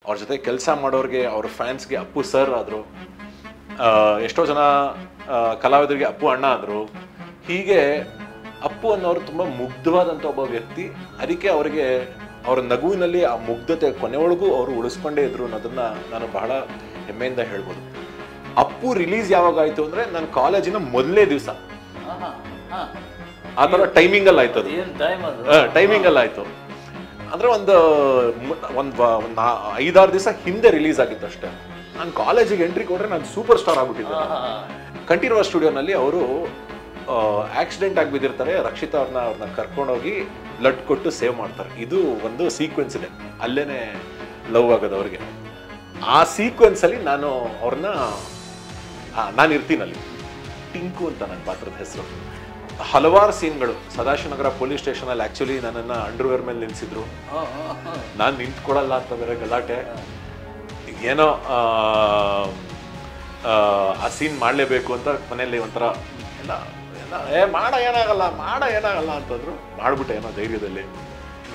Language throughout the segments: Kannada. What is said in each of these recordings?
ಅವ್ರ ಜೊತೆ ಕೆಲಸ ಮಾಡೋರಿಗೆ ಅವ್ರ ಫ್ಯಾನ್ಸ್ಗೆ ಅಪ್ಪು ಸರ್ ಆದರು, ಎಷ್ಟೋ ಜನ ಕಲಾವಿದರಿಗೆ ಅಪ್ಪು ಅಣ್ಣ ಆದರು. ಹೀಗೆ ಅಪ್ಪು ಅನ್ನೋರು ತುಂಬ ಮುಗ್ಧವಾದಂಥ ಒಬ್ಬ ವ್ಯಕ್ತಿ. ಅದಕ್ಕೆ ಅವರಿಗೆ ಅವರ ನಗುವಿನಲ್ಲಿ ಆ ಮುಗ್ಧತೆ ಕೊನೆವರೆಗೂ ಅವರು ಉಳಿಸ್ಕೊಂಡೇ ಇದ್ರು ಅನ್ನೋದನ್ನ ನಾನು ಬಹಳ ಹೆಮ್ಮೆಯಿಂದ ಹೇಳ್ಬೋದು. ಅಪ್ಪು ರಿಲೀಸ್ ಯಾವಾಗ ಆಯ್ತು ಅಂದ್ರೆ ನನ್ನ ಕಾಲೇಜಿನ ಮೊದಲನೇ ದಿವಸ, ಆ ಥರ ಟೈಮಿಂಗಲ್ಲಿ ಆಯ್ತು. ಅದು ಟೈಮಿಂಗಲ್ಲಿ ಆಯ್ತು ಅಂದ್ರೆ ಒಂದು 5-6 ದಿವಸ ಹಿಂದೆ ರಿಲೀಸ್ ಆಗಿತ್ತು ಅಷ್ಟೇ. ನಾನು ಕಾಲೇಜಿಗೆ ಎಂಟ್ರಿ ಕೊಟ್ರೆ ನಾನು ಸೂಪರ್ ಸ್ಟಾರ್ ಆಗ್ಬಿಟ್ಟಿದ್ದೆ. ಕಂಠೀರವ ಸ್ಟುಡಿಯೋನಲ್ಲಿ ಅವರು ಆಕ್ಸಿಡೆಂಟ್ ಆಗಿ ಬಿದ್ದಿರ್ತಾರೆ. ರಕ್ಷಿತಾ ಅವ್ರನ್ನ ಕರ್ಕೊಂಡೋಗಿ ಬ್ಲಡ್ ಕೊಟ್ಟು ಸೇವ್ ಮಾಡ್ತಾರೆ. ಇದು ಒಂದು ಸೀಕ್ವೆನ್ಸ್ ಇದೆ, ಅಲ್ಲೇನೆ ಲವ್ ಆಗೋದು ಅವ್ರಿಗೆ. ಆ ಸೀಕ್ವೆನ್ಸ್ ಅಲ್ಲಿ ನಾನು ಅವ್ರನ್ನ ನಾನು ಇರ್ತೀನಲ್ಲಿ, ಟಿಂಕು ಅಂತ ನನ್ನ ಪಾತ್ರದ ಹೆಸರು. ಹಲವಾರು ಸೀನ್ಗಳು ಸದಾಶಿವನಗರ ಪೊಲೀಸ್ ಸ್ಟೇಷನ್ ಅಲ್ಲಿ ಆಕ್ಚುಲಿ ನನ್ನನ್ನ ಅಂಡರ್ವೇರ್ ಮೇಲೆ ನಿಲ್ಸಿದ್ರು. ನಾನು ನಿಂತ್ಕೊಡಲ್ಲ ಅಂತ ಬೇರೆ ಗಲಾಟೆ. ಏನೋ ಆ ಸೀನ್ ಮಾಡಲೇಬೇಕು ಅಂತ ಮನೆಯಲ್ಲಿ ಒಂಥರ ಎಲ್ಲ ಮಾಡ ಏನಾಗಲ್ಲ ಅಂತಂದ್ರು. ಮಾಡ್ಬಿಟ್ಟೆ ಏನೋ ಧೈರ್ಯದಲ್ಲಿ.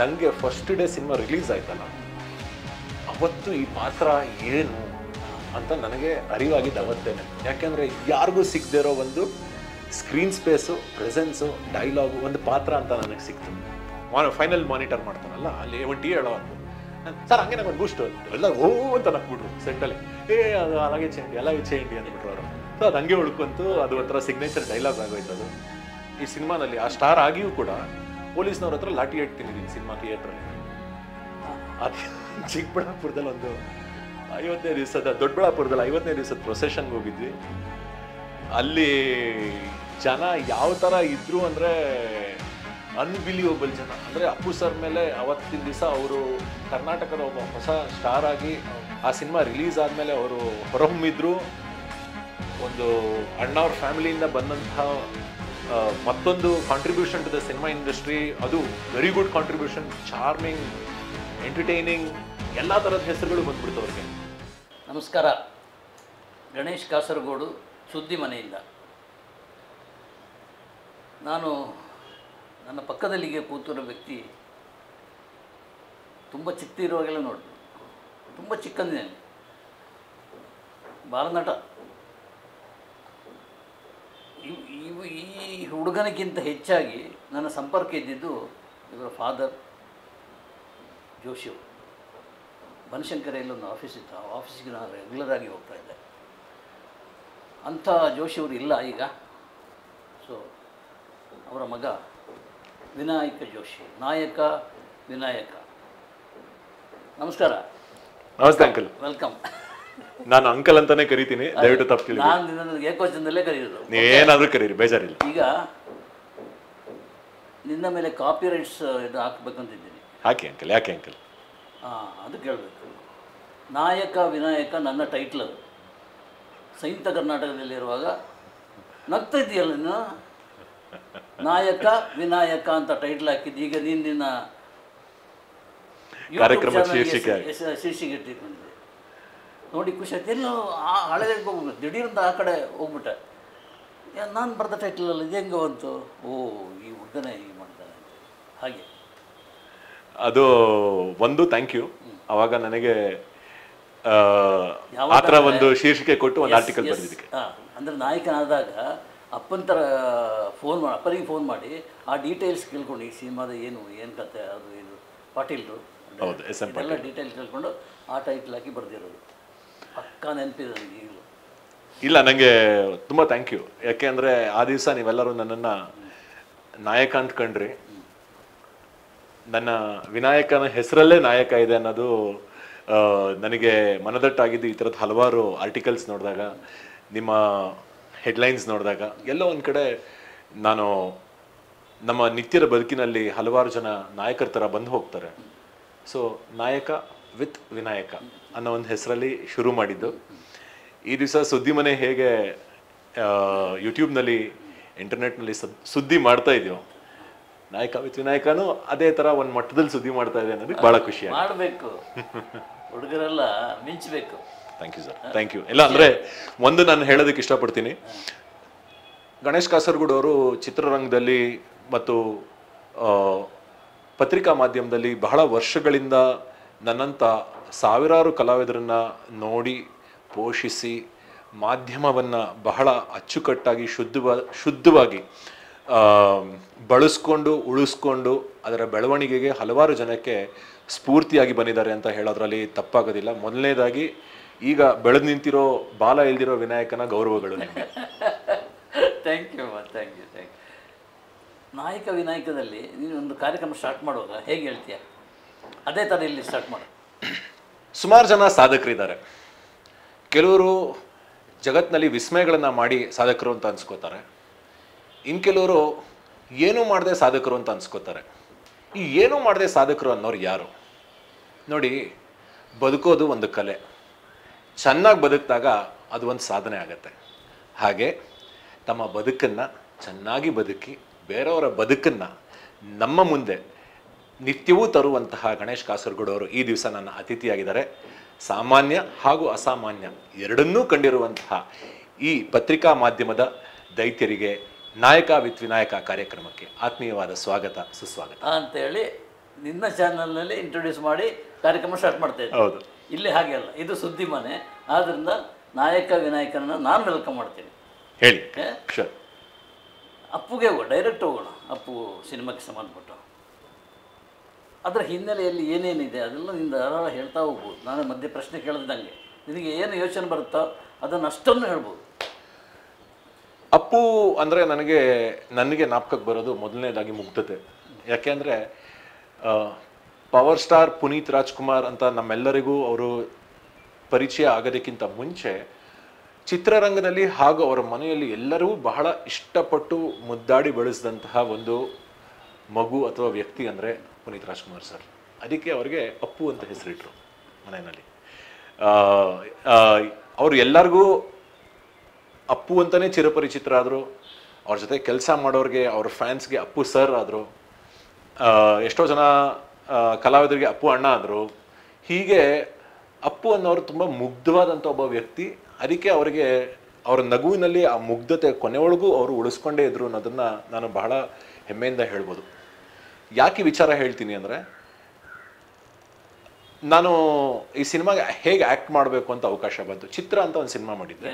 ನನಗೆ ಫಸ್ಟ್ ಡೇ ಸಿನಿಮಾ ರಿಲೀಸ್ ಆಯ್ತಲ್ಲ, ಅವತ್ತು ಈ ಪಾತ್ರ ಏನು ಅಂತ ನನಗೆ ಅರಿವಾಗಿದ್ದು ಅವತ್ತೇನೆ. ಯಾಕೆಂದ್ರೆ ಯಾರಿಗೂ ಸಿಗದೆ ಇರೋ ಒಂದು ಸ್ಕ್ರೀನ್ ಸ್ಪೇಸು, ಪ್ರೆಸೆನ್ಸು, ಡೈಲಾಗು, ಒಂದು ಪಾತ್ರ ಅಂತ ನನಗೆ ಸಿಕ್ತು. ಫೈನಲ್ ಮಾನಿಟರ್ ಮಾಡ್ತಾನಲ್ಲ, ಅಲ್ಲಿ ಒಂದು ಟೀ ಹೇಳೋ ಅಂತ ಸರ್ ಹಂಗೆ ನಂಗೆ ಬೂಸ್ಟ್ ಎಲ್ಲ ಓ ಅಂತ ನಕ್ಬಿಟ್ರು ಸೆಟ್ಟಲ್ಲಿ. ಅದು అలాగే చేయండి ಅಂದ್ಬಿಟ್ರು ಅವರು. ಸೊ ಅದು ಹಂಗೆ ಉಳ್ಕೊಂತು. ಅದು ಒಂಥರ ಸಿಗ್ನೇಚರ್ ಡೈಲಾಗ್ ಆಗೋಯ್ತು ಅದು ಈ ಸಿನಿಮಾನಲ್ಲಿ. ಆ ಸ್ಟಾರ್ ಆಗಿಯೂ ಕೂಡ ಪೊಲೀಸ್ನವ್ರ ಹತ್ರ ಲಾಠಿ ಇಡ್ತೀನಿ ಸಿನಿಮಾ ಥಿಯೇಟ್ರಲ್ಲಿ. ಅದು ಚಿಕ್ಕಬಳ್ಳಾಪುರದಲ್ಲಿ ಒಂದು 50ನೇ ದಿವಸದ, ದೊಡ್ಡಬಳ್ಳಾಪುರದಲ್ಲಿ 50ನೇ ದಿವಸದ ಪ್ರೊಸೆಷನ್ಗೆ ಹೋಗಿದ್ವಿ. ಅಲ್ಲಿ ಜನ ಯಾವ ಥರ ಇದ್ರು ಅಂದರೆ ಅನ್ಬಿಲಿಯಬಲ್ ಜನ. ಅಂದರೆ ಅಪ್ಪು ಸರ್ ಮೇಲೆ ಅವತ್ತಿನ ದಿವಸ ಅವರು ಕರ್ನಾಟಕದ ಒಬ್ಬ ಹೊಸ ಸ್ಟಾರ್ ಆಗಿ ಆ ಸಿನಿಮಾ ರಿಲೀಸ್ ಆದಮೇಲೆ ಅವರು ಹೊರಹೊಮ್ಮಿದ್ರು. ಒಂದು ಅಣ್ಣವ್ರ ಫ್ಯಾಮಿಲಿಯಿಂದ ಬಂದಂತಹ ಮತ್ತೊಂದು contribution to the cinema industry. ಅದು very good contribution, charming, entertaining, ಎಲ್ಲ ಥರದ ಹೆಸರುಗಳು ಬಂದ್ಬಿಡ್ತು ಅವ್ರಿಗೆ. ನಮಸ್ಕಾರ. ಗಣೇಶ್ ಕಾಸರಗೋಡು, ಸುದ್ದಿ ಮನೆಯಿಂದ. ನಾನು ನನ್ನ ಪಕ್ಕದಲ್ಲಿಗೆ ಕೂತಿರೋ ವ್ಯಕ್ತಿ ತುಂಬ ಚಿಕ್ಕದಿರುವಾಗೆಲ್ಲ ನೋಡಿ, ತುಂಬ ಚಿಕ್ಕಂದಿನಲ್ಲಿ ಬಾಲನಟ. ಈ ಹುಡುಗನಿಗಿಂತ ಹೆಚ್ಚಾಗಿ ನನ್ನ ಸಂಪರ್ಕ ಇದ್ದಿದ್ದು ಇವರ ಫಾದರ್ ಜೋಶಿ ಅವರು. ಬನಶಂಕರಿಯಲ್ಲಿ ಒಂದು ಆಫೀಸ್ ಇತ್ತು, ಆ ಆಫೀಸಿಗೆ ನಾನು ರೆಗ್ಯುಲರ್ ಆಗಿ ಹೋಗ್ತಾ ಇದ್ದೆ. ಅಂಥ ಜೋಶಿಯವರು ಇಲ್ಲ ಈಗ. ಸೊ ಅವರ ಮಗ ವಿನಾಯಕ ಜೋಶಿ, ನಾಯಕ ವಿನಾಯಕ. ನಮಸ್ಕಾರ. ನಮಸ್ತೆ ಅಂಕಲ್. ವೆಲ್ಕಮ್. ನಾನು ಅಂಕಲ್ ಅಂತಾನೆ ಕರಿತೀನಿ, ದಯವಿಟ್ಟು ತಪ್ಪು. ನಾನು ನಿನ್ನನ್ನು ಏಕವಚನದಲ್ಲೇ ಕರೆಯೋದು. ನೀವೇನಾದ್ರೂ ಕರೀರಿ, ಬೇಜಾರಿಲ್ಲ. ಈಗ ನಿನ್ನ ಮೇಲೆ ಕಾಪಿ ರೈಟ್ಸ್ ಇದು ಹಾಕ್ಬೇಕಂತಿದ್ದೀನಿ. ಹಾಕಿ ಅಂಕಲ್. ಯಾಕೆ ಅಂಕಲ್? ಅದು ಕೇಳಬೇಕು. ನಾಯಕ ವಿನಾಯಕ ನನ್ನ ಟೈಟ್ಲ್ ಅದು. ಸಂಯುಕ್ತ ಕರ್ನಾಟಕದಲ್ಲಿರುವಾಗ ನಗ್ತಾ ಇದೆಯಲ್ಲ ನೀನು. ನಾಯಕ ವಿನಾಯಕ ಅಂತ ಟೈಟ್ಲ್ ಹಾಕಿದ್ದು. ಈಗ ನೀನು ನಿನ್ನ ಕಾರ್ಯಕ್ರಮ ಶೀರ್ಷಿಕೆ ಇಟ್ಟಿಕೊಂಡಿದ್ದೆ ನೋಡಿ, ಖುಷಿ ಆಯ್ತು. ಎಲ್ಲೋ ಆ ಹಳೆಗೆ ಹೋಗ್ಬೇಕು, ದಿಢೀರಂತ ಆ ಕಡೆ ಹೋಗ್ಬಿಟ್ಟೆ. ನಾನು ಬರೆದ ಟೈಟ್ಲಲ್ಲಿ ಇದು ಹೆಂಗೆ ಬಂತು? ಓ, ಈ ಹುಡುಗನೇ ಹೀಗೆ ಮಾಡ್ತಾನೆ. ಹಾಗೆ ಅದು ಒಂದು ಥ್ಯಾಂಕ್ ಯು. ಅವಾಗ ನನಗೆ ಆ ಥರ ಒಂದು ಶೀರ್ಷಿಕೆ ಕೊಟ್ಟು ಒಂದು ಆರ್ಟಿಕಲ್ ಬರೆದಿದ್ದಕ್ಕೆ. ಅಂದರೆ ನಾಯಕನಾದಾಗ ಅಪ್ಪನಿಗೆ ಫೋನ್ ಮಾಡಿ ಆ ಡೀಟೇಲ್ಸ್ ಕೇಳ್ಕೊಂಡು, ಈ ಸಿನಿಮಾದ ಏನು ಕತೆ, ಅದು ಇದು ಪಾಟೀಲ್ರು ಎಲ್ಲ ಡೀಟೇಲ್ಸ್ ಕೇಳ್ಕೊಂಡು ಆ ಟೈಟ್ಲ್ ಹಾಕಿ ಬರೆದಿರೋದು. ಪಕ್ಕಾ ನೆನಪಿದೆ ನನಗೆ ಈಗಲೂ. ಇಲ್ಲ, ನನಗೆ ತುಂಬ ಥ್ಯಾಂಕ್ ಯು. ಯಾಕೆ ಅಂದರೆ ಆ ದಿವಸ ನೀವೆಲ್ಲರೂ ನನ್ನನ್ನು ನಾಯಕ ಅಂದ್ಕೊಂಡ್ರಿ. ನನ್ನ ವಿನಾಯಕನ ಹೆಸರಲ್ಲೇ ನಾಯಕ ಇದೆ ಅನ್ನೋದು ನನಗೆ ಮನದಟ್ಟಾಗಿದ್ದು. ಈ ಥರದ ಹಲವಾರು ಆರ್ಟಿಕಲ್ಸ್ ನೋಡಿದಾಗ, ನಿಮ್ಮ ಹೆಡ್ಲೈನ್ಸ್ ನೋಡಿದಾಗ, ಎಲ್ಲೋ ಒಂದು ಕಡೆ ನಾನು ನಮ್ಮ ನಿತ್ಯದ ಬದುಕಿನಲ್ಲಿ ಹಲವಾರು ಜನ ನಾಯಕರ ಥರ ಬಂದು ಹೋಗ್ತಾರೆ. ಸೊ ನಾಯಕ ವಿತ್ ವಿನಾಯಕ ಅನ್ನೋ ಒಂದು ಹೆಸರಲ್ಲಿ ಶುರು ಮಾಡಿದ್ದು. ಈ ದಿವಸ ಸುದ್ದಿ ಮನೆ ಹೇಗೆ ಯೂಟ್ಯೂಬ್ನಲ್ಲಿ, ಇಂಟರ್ನೆಟ್ನಲ್ಲಿ ಸುದ್ದಿ ಮಾಡ್ತಾ ಇದೆಯೋ, ನಾಯಕ ವಿತ್ ವಿನಾಯಕನೂ ಅದೇ ಥರ ಒಂದು ಮಟ್ಟದಲ್ಲಿ ಸುದ್ದಿ ಮಾಡ್ತಾ ಇದೆ ಅನ್ನೋದಕ್ಕೆ ಭಾಳ ಖುಷಿ ಮಾಡಬೇಕು. ಹುಡುಗರೆಲ್ಲ ಮಿಂಚಬೇಕು. Thank you sir, thank you. ಇಲ್ಲ ಅಂದರೆ ಒಂದು ನಾನು ಹೇಳೋದಕ್ಕೆ ಇಷ್ಟಪಡ್ತೀನಿ, ಗಣೇಶ್ ಕಾಸರಗೋಡು ಅವರು ಚಿತ್ರರಂಗದಲ್ಲಿ ಮತ್ತು ಪತ್ರಿಕಾ ಮಾಧ್ಯಮದಲ್ಲಿ ಬಹಳ ವರ್ಷಗಳಿಂದ ನನ್ನಂಥ ಸಾವಿರಾರು ಕಲಾವಿದರನ್ನ ನೋಡಿ ಪೋಷಿಸಿ ಮಾಧ್ಯಮವನ್ನು ಬಹಳ ಅಚ್ಚುಕಟ್ಟಾಗಿ ಶುದ್ಧವಾಗಿ ಬಳಸ್ಕೊಂಡು ಉಳಿಸ್ಕೊಂಡು ಅದರ ಬೆಳವಣಿಗೆಗೆ ಹಲವಾರು ಜನಕ್ಕೆ ಸ್ಫೂರ್ತಿಯಾಗಿ ಬಂದಿದ್ದಾರೆ ಅಂತ ಹೇಳೋದ್ರಲ್ಲಿ ತಪ್ಪಾಗೋದಿಲ್ಲ. ಮೊದಲನೇದಾಗಿ ಈಗ ಬೆಳೆದು ನಿಂತಿರೋ ಬಾಲ ಇಲ್ದಿರೋ ವಿನಾಯಕನ ಗೌರವಗಳು ನಿಮಗೆ. Thank you thank you thank you. ನಾಯಕ ವಿನಾಯಕದಲ್ಲಿ ನೀನು ಒಂದು ಕಾರ್ಯಕ್ರಮ ಸ್ಟಾರ್ಟ್ ಮಾಡುವಾಗ ಹೇಗೆ ಹೇಳ್ತೀಯ, ಅದೇ ಥರ ಇಲ್ಲಿ ಸ್ಟಾರ್ಟ್ ಮಾಡು. ಸುಮಾರು ಜನ ಸಾಧಕರಿದ್ದಾರೆ. ಕೆಲವರು ಜಗತ್ತಿನಲ್ಲಿ ವಿಸ್ಮಯಗಳನ್ನು ಮಾಡಿ ಸಾಧಕರು ಅಂತ ಅನ್ಸ್ಕೋತಾರೆ. ಇನ್ನು ಕೆಲವರು ಏನೂ ಮಾಡದೆ ಸಾಧಕರು ಅಂತ ಅನ್ಸ್ಕೋತಾರೆ. ಈ ಏನೂ ಮಾಡದೆ ಸಾಧಕರು ಅನ್ನೋರು ಯಾರು? ನೋಡಿ, ಬದುಕೋದು ಒಂದು ಕಲೆ. ಚೆನ್ನಾಗಿ ಬದುಕಿದಾಗ ಅದು ಒಂದು ಸಾಧನೆ ಆಗತ್ತೆ. ಹಾಗೆ ತಮ್ಮ ಬದುಕನ್ನು ಚೆನ್ನಾಗಿ ಬದುಕಿ ಬೇರೆಯವರ ಬದುಕನ್ನು ನಮ್ಮ ಮುಂದೆ ನಿತ್ಯವೂ ತರುವಂತಹ ಗಣೇಶ್ ಕಾಸರಗೋಡು ಅವರು ಈ ದಿವಸ ನನ್ನ ಅತಿಥಿಯಾಗಿದ್ದಾರೆ. ಸಾಮಾನ್ಯ ಹಾಗೂ ಅಸಾಮಾನ್ಯ ಎರಡನ್ನೂ ಕಂಡಿರುವಂತಹ ಈ ಪತ್ರಿಕಾ ಮಾಧ್ಯಮದ ದೈತ್ಯರಿಗೆ ನಾಯಕ ವಿತ್ ವಿನಾಯಕ ಕಾರ್ಯಕ್ರಮಕ್ಕೆ ಆತ್ಮೀಯವಾದ ಸ್ವಾಗತ, ಸುಸ್ವಾಗತ ಅಂತೇಳಿ ನಿನ್ನ ಚಾನಲ್ನಲ್ಲಿ ಇಂಟ್ರೊಡ್ಯೂಸ್ ಮಾಡಿ ಕಾರ್ಯಕ್ರಮ ಸ್ಟಾರ್ಟ್ ಮಾಡ್ತಾ ಇದ್ದೆ. ಹೌದು, ಇಲ್ಲಿ ಹಾಗೆ ಅಲ್ಲ, ಇದು ಸುದ್ದಿ ಮನೆ. ಆದ್ದರಿಂದ ನಾಯಕ ವಿನಾಯಕನನ್ನು ನಾನು ವೆಲ್ಕಮ್ ಮಾಡ್ತೀನಿ. ಹೇಳಿ. ಅಪ್ಪುಗೆ ಹೋಗೋಣ, ಡೈರೆಕ್ಟ್ ಹೋಗೋಣ. ಅಪ್ಪು ಸಿನಿಮಾಕ್ಕೆ ಸಂಬಂಧಪಟ್ಟು ಅದರ ಹಿನ್ನೆಲೆಯಲ್ಲಿ ಏನೇನಿದೆ ಅದೆಲ್ಲ ನಿಂದ ಯಾರು ಹೇಳ್ತಾ ಹೋಗ್ಬೋದು. ನಾನು ಮಧ್ಯೆ ಪ್ರಶ್ನೆ ಕೇಳಿದಂಗೆ ನಿನಗೆ ಏನು ಯೋಚನೆ ಬರುತ್ತೋ ಅದನ್ನು ಅಷ್ಟನ್ನು ಹೇಳ್ಬೋದು. ಅಪ್ಪು ಅಂದರೆ ನನಗೆ ಜ್ಞಾಪಕಕ್ಕೆ ಬರೋದು ಮೊದಲನೇದಾಗಿ ಮುಗ್ಧತೆ. ಯಾಕೆಂದರೆ ಪವರ್ ಸ್ಟಾರ್ ಪುನೀತ್ ರಾಜ್ಕುಮಾರ್ ಅಂತ ನಮ್ಮೆಲ್ಲರಿಗೂ ಅವರು ಪರಿಚಯ ಆಗೋದಕ್ಕಿಂತ ಮುಂಚೆ ಚಿತ್ರರಂಗದಲ್ಲಿ ಹಾಗೂ ಅವರ ಮನೆಯಲ್ಲಿ ಎಲ್ಲರೂ ಬಹಳ ಇಷ್ಟಪಟ್ಟು ಮುದ್ದಾಡಿ ಬೆಳೆಸಿದಂತಹ ಒಂದು ಮಗು ಅಥವಾ ವ್ಯಕ್ತಿ ಅಂದರೆ ಪುನೀತ್ ರಾಜ್ಕುಮಾರ್ ಸರ್. ಅದಕ್ಕೆ ಅವರಿಗೆ ಅಪ್ಪು ಅಂತ ಹೆಸರಿಟ್ರು ಮನೆಯಲ್ಲಿ. ಅವರು ಎಲ್ಲರಿಗೂ ಅಪ್ಪು ಅಂತಲೇ ಚಿರಪರಿಚಿತರಾದರು. ಅವ್ರ ಜೊತೆ ಕೆಲಸ ಮಾಡೋರಿಗೆ, ಅವ್ರ ಫ್ಯಾನ್ಸ್ಗೆ ಅಪ್ಪು ಸರ್ ಆದರು. ಎಷ್ಟೋ ಜನ ಕಲಾವಿದರಿಗೆ ಅಪ್ಪು ಅಣ್ಣ ಆದರು. ಹೀಗೆ ಅಪ್ಪು ಅನ್ನೋರು ತುಂಬ ಮುಗ್ಧವಾದಂಥ ಒಬ್ಬ ವ್ಯಕ್ತಿ. ಅದಕ್ಕೆ ಅವರಿಗೆ ಅವರ ನಗುವಿನಲ್ಲಿ ಆ ಮುಗ್ಧತೆ ಕೊನೆಯೊಳಗೂ ಅವರು ಉಳಿಸ್ಕೊಂಡೇ ಇದ್ರು ಅನ್ನೋದನ್ನು ನಾನು ಬಹಳ ಹೆಮ್ಮೆಯಿಂದ ಹೇಳ್ಬೋದು. ಯಾಕೆ ವಿಚಾರ ಹೇಳ್ತೀನಿ ಅಂದರೆ, ನಾನು ಈ ಸಿನಿಮಾಗೆ ಹೇಗೆ ಆ್ಯಕ್ಟ್ ಮಾಡಬೇಕು ಅಂತ ಅವಕಾಶ ಬಂತು. ಚಿತ್ರ ಅಂತ ಒಂದು ಸಿನಿಮಾ ಮಾಡಿದ್ದೆ.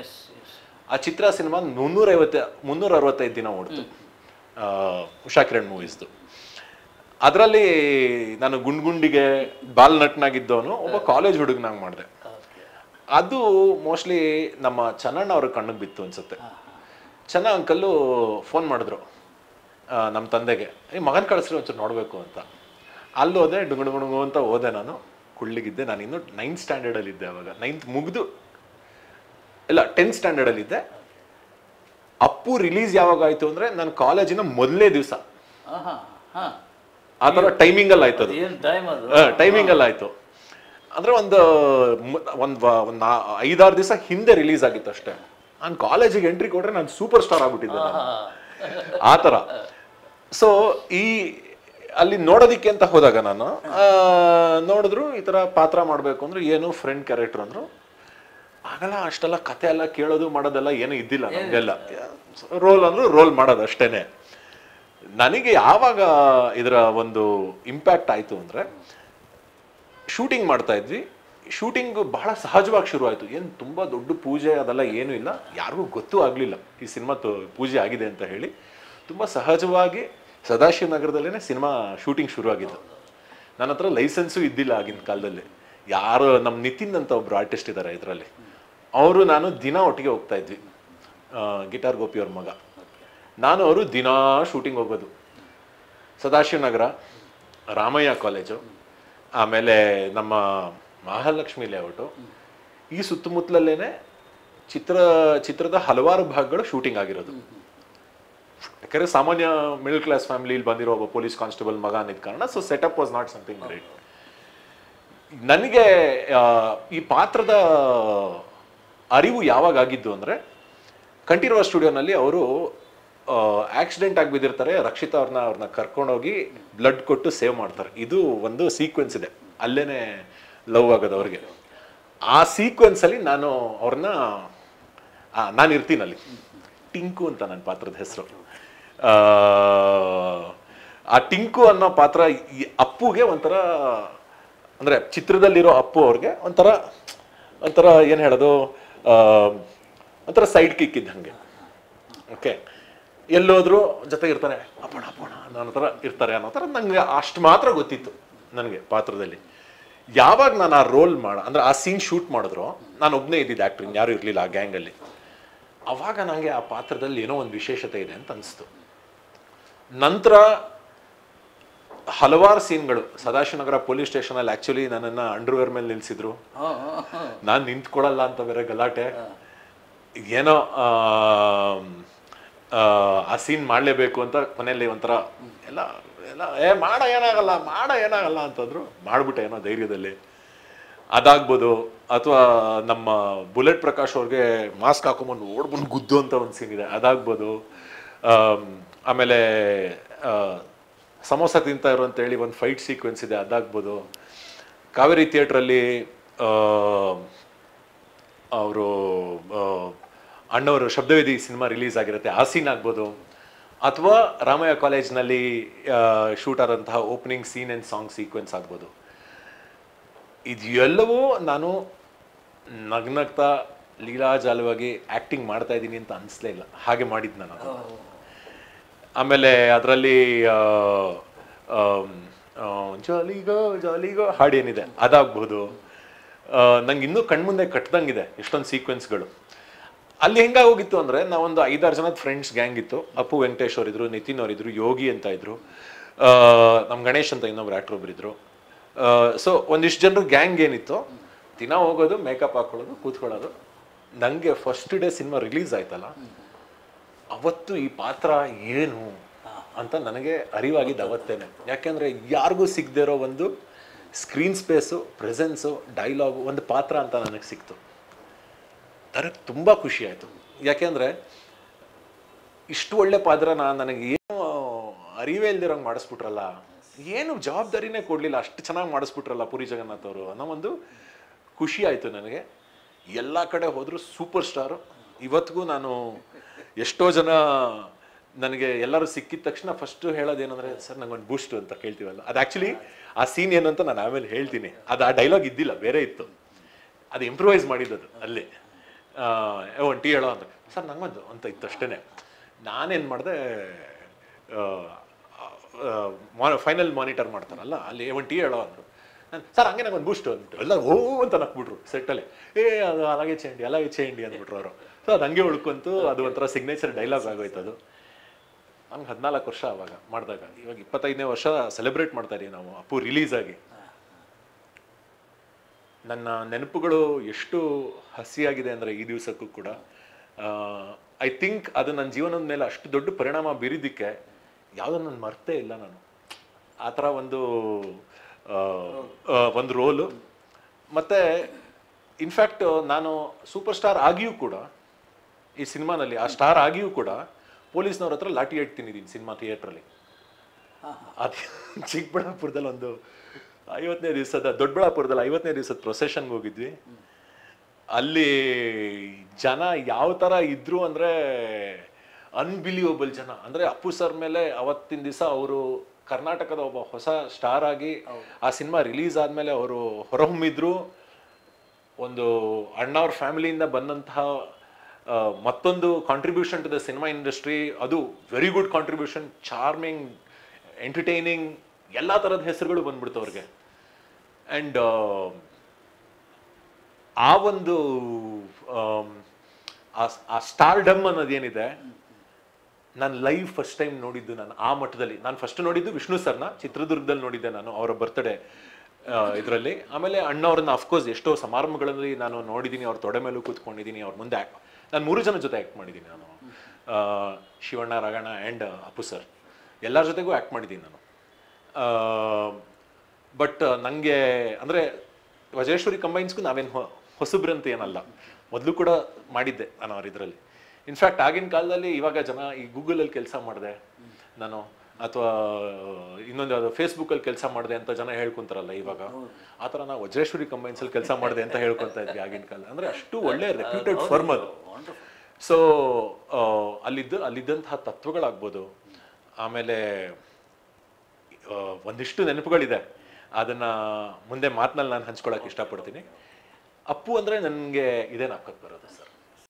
ಆ ಚಿತ್ರ ಸಿನಿಮಾ 365 ದಿನ ಓಡ್ತು, ಉಷಾ ಕಿರಣ್ ಮೂವೀಸ್ದು. ಅದರಲ್ಲಿ ನಾನು ಗುಂಡಿಗೆ ಬಾಲ್ ನಟ್ನಾಗಿದ್ದವನು ಒಬ್ಬ ಕಾಲೇಜ್ ಹುಡುಗನಾಗಿ ಮಾಡಿದೆ. ಅದು ಮೋಸ್ಟ್ಲಿ ನಮ್ಮ ಚನ್ನಣ್ಣ ಅವ್ರ ಕಣ್ಣಿಗೆ ಬಿತ್ತು ಅನ್ಸುತ್ತೆ. ಚೆನ್ನ ಅಂಕಲ್ಲು ಫೋನ್ ಮಾಡಿದ್ರು ನಮ್ಮ ತಂದೆಗೆ, ಮಗನ ಕಳಿಸ್ರಿ ಒಂಚೂರು ನೋಡಬೇಕು ಅಂತ. ಅಲ್ಲಿ ಹೋದೆ, ಡುಗುಣುಗುಣುಗು ಅಂತ ಹೋದೆ. ನಾನು ಕುಳ್ಳಿಗಿದ್ದೆ. ನಾನು ಇನ್ನೂ 9th ಸ್ಟ್ಯಾಂಡರ್ಡಲ್ಲಿದ್ದೆ ಅವಾಗ. 9th ಮುಗಿದು ಇಲ್ಲ 10th ಸ್ಟ್ಯಾಂಡರ್ಡಲ್ಲಿದ್ದೆ. ಅಪ್ಪು ರಿಲೀಸ್ ಯಾವಾಗ ಆಯಿತು ಅಂದರೆ ನನ್ನ ಕಾಲೇಜಿನ ಮೊದಲನೇ ದಿವಸ. ಆ ಥರ ಟೈಮಿಂಗಲ್ಲಿ ಆಯ್ತು. ಅದು ಟೈಮಿಂಗಲ್ಲಿ ಆಯಿತು ಅಂದರೆ ಒಂದು 5-6 ದಿವಸ ಹಿಂದೆ ರಿಲೀಸ್ ಆಗಿತ್ತು ಅಷ್ಟೇ. ನಾನು ಕಾಲೇಜಿಗೆ ಎಂಟ್ರಿ ಕೊಟ್ಟರೆ ನಾನು ಸೂಪರ್ ಸ್ಟಾರ್ ಆಗ್ಬಿಟ್ಟಿದ್ದೆ ಆ ಥರ. ಸೊ ಅಲ್ಲಿ ನೋಡೋದಿಕ್ಕೆ ಅಂತ ಹೋದಾಗ ನಾನು ನೋಡಿದ್ರು ಈ ಥರ ಪಾತ್ರ ಮಾಡಬೇಕು ಅಂದ್ರೆ ಏನು ಫ್ರೆಂಡ್ ಕ್ಯಾರೆಕ್ಟರ್ ಅಂದರು. ಆಗಲ್ಲ, ಅಷ್ಟೆಲ್ಲ ಕತೆ ಎಲ್ಲ ಕೇಳೋದು ಮಾಡೋದೆಲ್ಲ ಏನೂ ಇದ್ದಿಲ್ಲ ನಮಗೆಲ್ಲ. ರೋಲ್ ಅಂದ್ರು ರೋಲ್ ಮಾಡೋದು ಅಷ್ಟೇನೆ. ನನಗೆ ಯಾವಾಗ ಇದರ ಒಂದು ಇಂಪ್ಯಾಕ್ಟ್ ಆಯಿತು ಅಂದರೆ, ಶೂಟಿಂಗ್ ಮಾಡ್ತಾ ಇದ್ವಿ. ಶೂಟಿಂಗ್ ಬಹಳ ಸಹಜವಾಗಿ ಶುರು ಆಯಿತು. ಏನು ತುಂಬ ದೊಡ್ಡ ಪೂಜೆ ಅದೆಲ್ಲ ಏನೂ ಇಲ್ಲ, ಯಾರಿಗೂ ಗೊತ್ತೂ ಆಗಲಿಲ್ಲ ಈ ಸಿನಿಮಾ ಪೂಜೆ ಆಗಿದೆ ಅಂತ ಹೇಳಿ. ತುಂಬ ಸಹಜವಾಗಿ ಸದಾಶಿವನಗರದಲ್ಲೇ ಸಿನಿಮಾ ಶೂಟಿಂಗ್ ಶುರು ಆಗಿದ್ದು. ನನ್ನ ಹತ್ರ ಲೈಸೆನ್ಸು ಇದ್ದಿಲ್ಲ ಆಗಿನ ಕಾಲದಲ್ಲಿ. ಯಾರು ನಮ್ಮ ನಿತಿನ್ ಅಂತ ಒಬ್ರು ಆರ್ಟಿಸ್ಟ್ ಇದ್ದಾರೆ ಇದರಲ್ಲಿ, ಅವರು ನಾನು ದಿನ ಒಟ್ಟಿಗೆ ಹೋಗ್ತಾ ಇದ್ವಿ. ಗಿಟಾರ್ ಗೋಪಿ ಅವ್ರ ಮಗ ನಾನು, ಅವರು ದಿನ ಶೂಟಿಂಗ್ ಹೋಗೋದು. ಸದಾಶಿವನಗರ, ರಾಮಯ್ಯ ಕಾಲೇಜು, ಆಮೇಲೆ ನಮ್ಮ ಮಹಾಲಕ್ಷ್ಮಿ ಲೇಔಟು, ಈ ಸುತ್ತಮುತ್ತಲಲ್ಲೇ ಚಿತ್ರದ ಹಲವಾರು ಭಾಗಗಳು ಶೂಟಿಂಗ್ ಆಗಿರೋದು. ಯಾಕಂದರೆ ಸಾಮಾನ್ಯ ಮಿಡಲ್ ಕ್ಲಾಸ್ ಫ್ಯಾಮಿಲಿಲಿ ಬಂದಿರೋ ಒಬ್ಬ ಪೊಲೀಸ್ ಕಾನ್ಸ್ಟೇಬಲ್ ಮಗ ಅಂದಿದ್ದ ಕಾರಣ so setup was not something great. ನನಗೆ ಈ ಪಾತ್ರದ ಅರಿವು ಯಾವಾಗ ಆಗಿದ್ದು ಅಂದರೆ, ಕಂಠೀರವ ಸ್ಟುಡಿಯೋನಲ್ಲಿ ಅವರು ಆಕ್ಸಿಡೆಂಟ್ ಆಗಿ ಬಿದ್ದಿರ್ತಾರೆ. ರಕ್ಷಿತಾ ಅವ್ರನ್ನ ಕರ್ಕೊಂಡೋಗಿ ಬ್ಲಡ್ ಕೊಟ್ಟು ಸೇವ್ ಮಾಡ್ತಾರೆ. ಇದು ಒಂದು ಸೀಕ್ವೆನ್ಸ್ ಇದೆ, ಅಲ್ಲೇನೆ ಲವ್ ಆಗೋದು ಅವ್ರಿಗೆ. ಆ ಸೀಕ್ವೆನ್ಸಲ್ಲಿ ನಾನು ಇರ್ತೀನಲ್ಲಿ. ಟಿಂಕು ಅಂತ ನನ್ನ ಪಾತ್ರದ ಹೆಸರು. ಆ ಟಿಂಕು ಅನ್ನೋ ಪಾತ್ರ ಅಪ್ಪುಗೆ ಒಂಥರ ಅಂದರೆ ಚಿತ್ರದಲ್ಲಿರೋ ಅಪ್ಪು ಅವ್ರಿಗೆ ಒಂಥರ ಒಂಥರ ಏನು ಹೇಳೋದು, ಒಂಥರ ಸೈಡ್ ಕಿಕ್ ಇದ್ದಂಗೆ. ಓಕೆ, ಎಲ್ಲೋದ್ರೂ ಜೊತೆ ಇರ್ತಾನೆ, ಅಪ್ಪಣ ಅಪ್ಪಣ ಅನ್ನೋ ಥರ ಇರ್ತಾರೆ ಅನ್ನೋ ಥರ ನನಗೆ ಅಷ್ಟು ಮಾತ್ರ ಗೊತ್ತಿತ್ತು ನನಗೆ ಪಾತ್ರದಲ್ಲಿ. ಯಾವಾಗ ನಾನು ಆ ರೋಲ್ ಅಂದರೆ ಆ ಸೀನ್ ಶೂಟ್ ಮಾಡಿದ್ರು, ನಾನು ಒಬ್ಬನೇ ಇದ್ದಿದ್ದು ಆ್ಯಕ್ಟ್ರಿಂಗ್, ಯಾರೂ ಇರಲಿಲ್ಲ ಆ ಗ್ಯಾಂಗಲ್ಲಿ. ಅವಾಗ ನನಗೆ ಆ ಪಾತ್ರದಲ್ಲಿ ಏನೋ ಒಂದು ವಿಶೇಷತೆ ಇದೆ ಅಂತ ಅನಿಸ್ತು. ನಂತರ ಹಲವಾರು ಸೀನ್ಗಳು ಸದಾಶಿವನಗರ ಪೊಲೀಸ್ ಸ್ಟೇಷನಲ್ಲಿ ಆ್ಯಕ್ಚುಲಿ ನನ್ನನ್ನು ಅಂಡರ್ವೇರ್ ಮೇಲೆ ನಿಲ್ಲಿಸಿದ್ರು. ನಾನು ನಿಂತ್ಕೊಳ್ಳಲ್ಲ ಅಂತ ಬೇರೆ ಗಲಾಟೆ. ಏನೋ ಆ ಸೀನ್ ಮಾಡಲೇಬೇಕು ಅಂತ ಮನೆಯಲ್ಲಿ ಒಂಥರ ಎಲ್ಲ ಎಲ್ಲ ಮಾಡ ಏನಾಗಲ್ಲ ಅಂತಂದ್ರು. ಮಾಡಿಬಿಟ್ಟೆ ಏನೋ ಧೈರ್ಯದಲ್ಲಿ. ಅದಾಗ್ಬೋದು, ಅಥವಾ ನಮ್ಮ ಬುಲೆಟ್ ಪ್ರಕಾಶ್ ಅವ್ರಿಗೆ ಮಾಸ್ಕ್ ಹಾಕೊಂಬಂದು ಓಡ್ಬಂದು ಗುದ್ದು ಅಂತ ಒಂದು ಸೀನ್ ಇದೆ, ಅದಾಗ್ಬೋದು. ಆಮೇಲೆ ಸಮೋಸ ತಿಂತಾ ಇರೋ ಅಂತೇಳಿ ಒಂದು ಫೈಟ್ ಸೀಕ್ವೆನ್ಸ್ ಇದೆ, ಅದಾಗ್ಬೋದು. ಕಾವೇರಿ ಥಿಯೇಟ್ರಲ್ಲಿ ಅವರು ಅಣ್ಣವರು ಶಬ್ದವೇದಿ ಸಿನಿಮಾ ರಿಲೀಸ್ ಆಗಿರುತ್ತೆ, ಆ ಸೀನ್ ಆಗ್ಬೋದು. ಅಥವಾ ರಾಮಯ್ಯ ಕಾಲೇಜ್ನಲ್ಲಿ ಶೂಟ್ ಆದಂತಹ opening scene and song sequence ಆಗ್ಬೋದು. ಇದೆಲ್ಲವೂ ನಾನು ನಗ್ನಗ್ತಾ ಲೀಲಾಜಾಲವಾಗಿ ಆ್ಯಕ್ಟಿಂಗ್ ಮಾಡ್ತಾ ಇದ್ದೀನಿ ಅಂತ ಅನಿಸ್ಲೇ ಇಲ್ಲ, ಹಾಗೆ ಮಾಡಿದ್ದು ನಾನು. ಆಮೇಲೆ ಅದರಲ್ಲಿ ಜಾಲಿಗೋ ಹಾಡೇನಿದೆ ಅದಾಗ್ಬೋದು. ನಂಗೆ ಇನ್ನೂ ಕಣ್ಮುಂದೆ ಕಟ್ದಂಗಿದೆ ಎಷ್ಟೊಂದು ಸೀಕ್ವೆನ್ಸ್ಗಳು. ಅಲ್ಲಿ ಹೆಂಗಾಗೋಗಿತ್ತು ಅಂದರೆ, ನಾವೊಂದು 5-6 ಜನದ ಫ್ರೆಂಡ್ಸ್ ಗ್ಯಾಂಗ್ ಇತ್ತು. ಅಪ್ಪು ವೆಂಕಟೇಶ್ ಅವರಿದ್ರು, ನಿತಿನ್ ಅವರಿದ್ರು, ಯೋಗಿ ಅಂತ ಇದ್ರು, ನಮ್ಮ ಗಣೇಶ್ ಅಂತ ಇನ್ನೊಬ್ರು ಆ್ಯಕ್ಟ್ರ್ ಒಬ್ಬರಿದ್ರು. ಸೊ ಒಂದಿಷ್ಟು ಜನರು ಗ್ಯಾಂಗ್ ಏನಿತ್ತು, ದಿನ ಹೋಗೋದು, ಮೇಕಪ್ ಹಾಕೊಳ್ಳೋದು, ಕೂತ್ಕೊಳ್ಳೋದು. ನನಗೆ ಫಸ್ಟ್ ಡೇ ಸಿನಿಮಾ ರಿಲೀಸ್ ಆಯ್ತಲ್ಲ, ಅವತ್ತು ಈ ಪಾತ್ರ ಏನು ಅಂತ ನನಗೆ ಅರಿವಾಗಿದ್ದು ಅವತ್ತೇನೆ. ಯಾಕೆಂದರೆ ಯಾರಿಗೂ ಸಿಗದೇ ಇರೋ ಒಂದು ಸ್ಕ್ರೀನ್ ಸ್ಪೇಸು, ಪ್ರೆಸೆನ್ಸು, ಡೈಲಾಗು, ಒಂದು ಪಾತ್ರ ಅಂತ ನನಗೆ ಸಿಕ್ತು. ನನಗೆ ತುಂಬ ಖುಷಿ ಆಯಿತು. ಯಾಕೆಂದರೆ ಇಷ್ಟು ಒಳ್ಳೆ ಪಾತ್ರನ ನನಗೆ ಏನು ಅರಿವೇ ಇಲ್ದಿರೋಂಗೆ ಮಾಡಿಸ್ಬಿಟ್ರಲ್ಲ, ಏನು ಜವಾಬ್ದಾರಿನೇ ಕೊಡಲಿಲ್ಲ, ಅಷ್ಟು ಚೆನ್ನಾಗಿ ಮಾಡಿಸ್ಬಿಟ್ರಲ್ಲ ಪುರಿ ಜಗನ್ನಾಥ್ ಅವರು ಅನ್ನೋ ಒಂದು ಖುಷಿ ಆಯಿತು ನನಗೆ. ಎಲ್ಲ ಕಡೆ ಹೋದರೂ ಸೂಪರ್ ಸ್ಟಾರು. ಇವತ್ತಿಗೂ ನಾನು ಎಷ್ಟೋ ಜನ ನನಗೆ ಎಲ್ಲರೂ ಸಿಕ್ಕಿದ ತಕ್ಷಣ ಫಸ್ಟು ಹೇಳೋದೇನೆಂದರೆ, ಸರ್ ನಂಗೊಂದು ಬೂಸ್ಟ್ ಅಂತ ಕೇಳ್ತೀವಲ್ಲ, ಅದು ಆ್ಯಕ್ಚುಲಿ ಆ ಸೀನ್ ಏನು ಅಂತ ನಾನು ಆಮೇಲೆ ಹೇಳ್ತೀನಿ. ಅದು ಆ ಡೈಲಾಗ್ ಇದ್ದಿಲ್ಲ, ಬೇರೆ ಇತ್ತು, ಅದು ಇಂಪ್ರೂವೈಸ್ ಮಾಡಿದ್ದದು ಅಲ್ಲಿ. ಒಂದು ಟೀ ಹೇಳೋ ಅಂತ, ಸರ್ ನಂಗೊಂದು ಅಂತ ಇತ್ತು ಅಷ್ಟೇ. ನಾನೇನು ಮಾಡಿದೆ, ಫೈನಲ್ ಮಾನಿಟರ್ ಮಾಡ್ತಾರಲ್ಲ ಅಲ್ಲಿ, ಒಂದು ಟೀ ಹೇಳೋ ಅಂದರು. ನಾನು, ಸರ್ ಹಂಗೆ ನಂಗೊಂದು ಬೂಸ್ಟು ಅಂದ್ಬಿಟ್ಟು ಎಲ್ಲ ಓ ಅಂತ ನಕ್ಬಿಟ್ರು ಸೆಟ್ಟಲ್ಲಿ. ಅದು అలాగే చేయండి ಅಂದ್ಬಿಟ್ರು ಅವರು. ಸೊ ಅದು ಹಂಗೆ ಉಳ್ಕೊಂತು, ಅದು ಒಂಥರ ಸಿಗ್ನೇಚರ್ ಡೈಲಾಗ್ ಆಗೋಯ್ತು. ಅದು ನಮ್ಗೆ 14 ವರ್ಷ ಆವಾಗ ಮಾಡಿದಾಗ. ಇವಾಗ 25ನೇ ವರ್ಷ ಸೆಲೆಬ್ರೇಟ್ ಮಾಡ್ತಾ ಇದೀವಿ ನಾವು ಅಪ್ಪು ರಿಲೀಸ್ ಆಗಿ. ನನ್ನ ನೆನಪುಗಳು ಎಷ್ಟು ಹಸಿಯಾಗಿದೆ ಅಂದರೆ ಈ ದಿವಸಕ್ಕೂ ಕೂಡ. ಐ ಥಿಂಕ್ ಅದು ನನ್ನ ಜೀವನದ ಮೇಲೆ ಅಷ್ಟು ದೊಡ್ಡ ಪರಿಣಾಮ ಬೀರಿದ್ದಕ್ಕೆ ಯಾವುದೋ ನಾನು ಮರ್ತೇ ಇಲ್ಲ ನಾನು. ಆ ಥರ ಒಂದು ರೋಲು. ಮತ್ತು ಇನ್ಫ್ಯಾಕ್ಟ್ ನಾನು ಸೂಪರ್ ಸ್ಟಾರ್ ಆಗಿಯೂ ಕೂಡ ಈ ಸಿನಿಮಾನಲ್ಲಿ, ಆ ಸ್ಟಾರ್ ಆಗಿಯೂ ಕೂಡ ಪೊಲೀಸ್ನವ್ರ ಹತ್ರ ಲಾಠಿ ಏಟ್ ತಿನ್ನಿದ್ದೀನಿ ಸಿನಿಮಾ ಥಿಯೇಟ್ರಲ್ಲಿ. ಅದು ಚಿಕ್ಕಬಳ್ಳಾಪುರದಲ್ಲಿ ಒಂದು 50ನೇ ದಿವಸದ, ದೊಡ್ಡಬಳ್ಳಾಪುರದಲ್ಲಿ 50ನೇ ದಿವಸದ ಪ್ರೊಸೆಷನ್ಗೆ ಹೋಗಿದ್ವಿ. ಅಲ್ಲಿ ಜನ ಯಾವ ಥರ ಇದ್ರು ಅಂದರೆ ಅನ್ಬಿಲಿಯಬಲ್ ಜನ. ಅಂದರೆ ಅಪ್ಪು ಸರ್ ಮೇಲೆ ಅವತ್ತಿನ ದಿವಸ ಅವರು ಕರ್ನಾಟಕದ ಒಬ್ಬ ಹೊಸ ಸ್ಟಾರ್ ಆಗಿ ಆ ಸಿನಿಮಾ ರಿಲೀಸ್ ಆದಮೇಲೆ ಅವರು ಹೊರಹೊಮ್ಮಿದ್ರು. ಒಂದು ಅಣ್ಣವ್ರ ಫ್ಯಾಮಿಲಿಯಿಂದ ಬಂದಂತಹ ಮತ್ತೊಂದು contribution to the cinema industry, ಅದು very good contribution, charming, entertaining, ಎಲ್ಲ ಥರದ ಹೆಸರುಗಳು ಬಂದ್ಬಿಡ್ತು ಅವ್ರಿಗೆ. ಆ್ಯಂಡ್ ಆ ಒಂದು ಆ ಸ್ಟಾರ್ಡಮ್ ಅನ್ನೋದೇನಿದೆ, ನಾನು ಲೈವ್ ಫಸ್ಟ್ ಟೈಮ್ ನೋಡಿದ್ದು ನಾನು ಆ ಮಟ್ಟದಲ್ಲಿ. ನಾನು ಫಸ್ಟ್ ನೋಡಿದ್ದು ವಿಷ್ಣು ಸರ್ನ ಚಿತ್ರದುರ್ಗದಲ್ಲಿ ನೋಡಿದ್ದೆ ನಾನು, ಅವರ ಬರ್ತ್ಡೇ ಇದರಲ್ಲಿ. ಆಮೇಲೆ ಅಣ್ಣವ್ರನ್ನ ಅಫ್ಕೋರ್ಸ್ ಎಷ್ಟೋ ಸಮಾರಂಭಗಳಲ್ಲಿ ನಾನು ನೋಡಿದ್ದೀನಿ, ಅವ್ರ ತೊಡೆ ಮೇಲೂ ಕೂತ್ಕೊಂಡಿದ್ದೀನಿ, ಅವ್ರ ಮುಂದೆ ನಾನು 3 ಜನ ಜೊತೆ ಆ್ಯಕ್ಟ್ ಮಾಡಿದ್ದೀನಿ ನಾನು. ಶಿವಣ್ಣ, ರಾಘಣ್ಣ ಆ್ಯಂಡ್ ಅಪ್ಪು ಸರ್, ಎಲ್ಲರ ಜೊತೆಗೂ ಆ್ಯಕ್ಟ್ ಮಾಡಿದ್ದೀನಿ ನಾನು. ಬಟ್ ನನಗೆ ಅಂದರೆ ವಜ್ರೇಶ್ವರಿ ಕಂಬೈನ್ಸ್ಗೂ ನಾವೇನು ಹೊಸಬ್ರಂತ ಏನಲ್ಲ, ಮೊದಲು ಕೂಡ ಮಾಡಿದ್ದೆ ನಾನು ಅವ್ರ ಇದರಲ್ಲಿ. ಇನ್ಫ್ಯಾಕ್ಟ್ ಆಗಿನ ಕಾಲದಲ್ಲಿ, ಇವಾಗ ಜನ ಈ ಗೂಗಲಲ್ಲಿ ಕೆಲಸ ಮಾಡಿದೆ ನಾನು, ಅಥವಾ ಇನ್ನೊಂದು ಯಾವುದೋ ಫೇಸ್ಬುಕ್ಕಲ್ಲಿ ಕೆಲಸ ಮಾಡಿದೆ ಅಂತ ಜನ ಹೇಳ್ಕೊಂತಾರಲ್ಲ ಇವಾಗ, ಆ ಥರ ನಾವು ವಜ್ರೇಶ್ವರಿ ಕಂಬೈನ್ಸಲ್ಲಿ ಕೆಲಸ ಮಾಡಿದೆ ಅಂತ ಹೇಳ್ಕೊತಾ ಇದ್ವಿ ಆಗಿನ ಕಾಲ. ಅಂದರೆ ಅಷ್ಟು ಒಳ್ಳೆ ರೆಪ್ಯೂಟೆಡ್ ಫರ್ಮ್ ಅದು. ಸೊ ಅಲ್ಲಿದ್ದಂತಹ ತತ್ವಗಳಾಗ್ಬೋದು. ಆಮೇಲೆ ಒಂದಿಷ್ಟು ನೆನಪುಗಳಿದೆ. ಅದನ್ನು ಮುಂದೆ ಮಾತಿನಲ್ಲಿ ನಾನು ಹಂಚ್ಕೊಳ್ಳೋಕೆ ಇಷ್ಟಪಡ್ತೀನಿ. ಅಪ್ಪು ಅಂದರೆ ನನಗೆ ಇದೇ ನಾಲ್ಕಕ್ಕೆ ಬರೋದು ಸರ್.